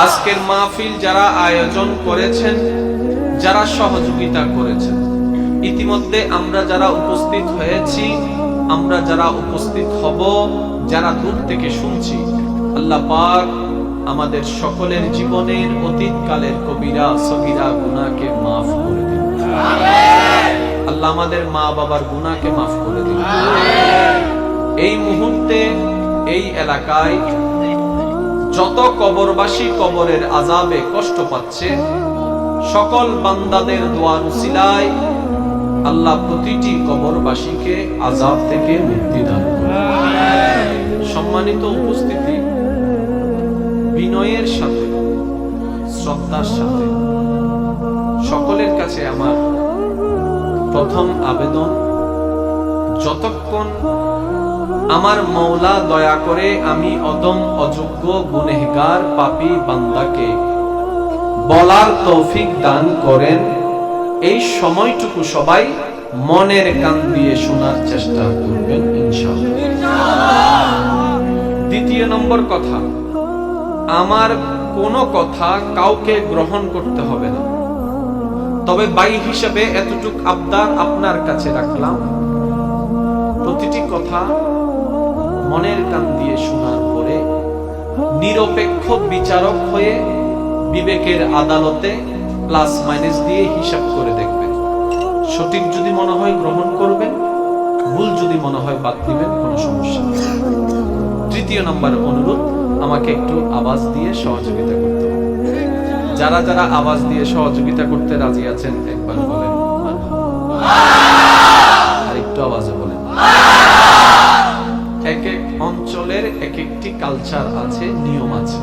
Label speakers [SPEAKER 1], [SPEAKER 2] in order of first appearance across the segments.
[SPEAKER 1] আজকের মাহফিল যারা আয়োজন করেছেন, যারা সহযোগিতা করেছেন, ইতিমধ্যে আমরা যারা উপস্থিত হয়েছি, আমরা যারা উপস্থিত হব, যারা দূর থেকে শুনছি, আল্লাহ পাক আমাদের সকলের জীবনের অতীতকালের কবিরা সগীরা গুনাহকে মাফ করে দিন। আল্লাহ আমাদের মা বাবার গুনাহকে মাফ করে দিন। এই মুহূর্তে এই এলাকায় যত কবরবাসী কবরের আযাবে কষ্ট পাচ্ছে, সকল বান্দাদের দোয়ার উসিলায় আল্লাহ প্রতিটি কবরবাসীকে আযাব থেকে মুক্তি দান করুন। সম্মানিত উপস্থিতি, বিনয়ের সাথে শ্রদ্ধার সাথে সকলের কাছে আমার প্রথম আবেদন, যতক্ষণ আমার মওলা দয়া করে আমি অদম অযোগ্য গুনাহগার পাপী বান্দাকে বলার তৌফিক দান করেন, এই সময়টুকু সবাই মনের কান দিয়ে শোনার চেষ্টা করবেন ইনশাআল্লাহ। দ্বিতীয় নম্বর কথা, আমার কোনো কথা কাউকে গ্রহণ করতে হবে না, তবে ভাই হিসেবে এতটুক আবদার আপনার কাছে রাখলাম, প্রতিটি কথা মনের কান দিয়ে শোনার পরে নিরপেক্ষ বিচারক হয়ে বিবেকের আদালতে প্লাস মাইনাস দিয়ে হিসাব করে দেখবেন। সঠিক যদি মনে হয় গ্রহণ করবেন, ভুল যদি মনে হয় বাদ দিবেন, কোনো সমস্যা নেই। তৃতীয় নম্বর অনুরোধ, আমাকে একটু আওয়াজ দিয়ে সহযোগিতা করতে হবে। যারা যারা আওয়াজ দিয়ে সহযোগিতা করতে রাজি আছেন একবার বলেন, আর একটু আওয়াজে বলেন। এক এক অঞ্চলের এক একটি কালচার আছে, নিয়ম আছে।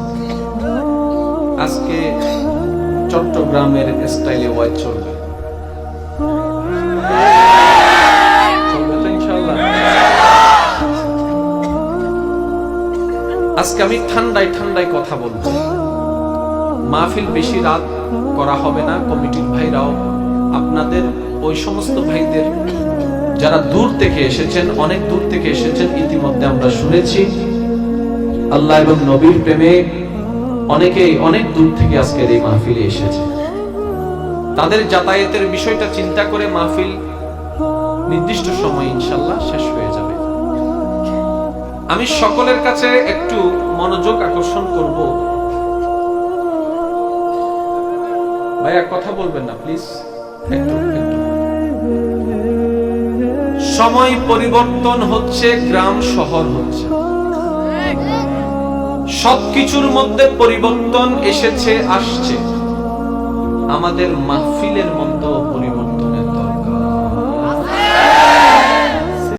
[SPEAKER 1] আজকে চট্টগ্রামের স্টাইলে ওয়াজ চলবে, চলবে তো ইনশাআল্লাহ। আজকে আমি ঠান্ডায় ঠান্ডায় কথা বলবো। মাহফিল বেশি রাত করা হবে না। কমিটির ভাইরাও আপনাদের ওই সমস্ত ভাইদের যারা দূর থেকে এসেছেন, অনেক দূর থেকে এসেছেন, ইতিমধ্যে আমরা শুনেছি আল্লাহ এবং নবীর প্রেমে অনেকেই অনেক দূর থেকে আজকের এই মাহফিলে এসেছে। তাদের যাতায়াতের বিষয়টা চিন্তা করে মাহফিল নির্দিষ্ট সময় ইনশাআল্লাহ শেষ হয়ে যাবে। আমি সকলের কাছে একটু মনোযোগ আকর্ষণ করব। ভাইয়া কথা বলবেন না প্লিজ, একটু। সময় পরিবর্তন হচ্ছে, গ্রাম শহর হচ্ছে, সবকিছুর মধ্যে পরিবর্তন এসেছে, আসছে। আমাদের মাহফিলের মধ্যে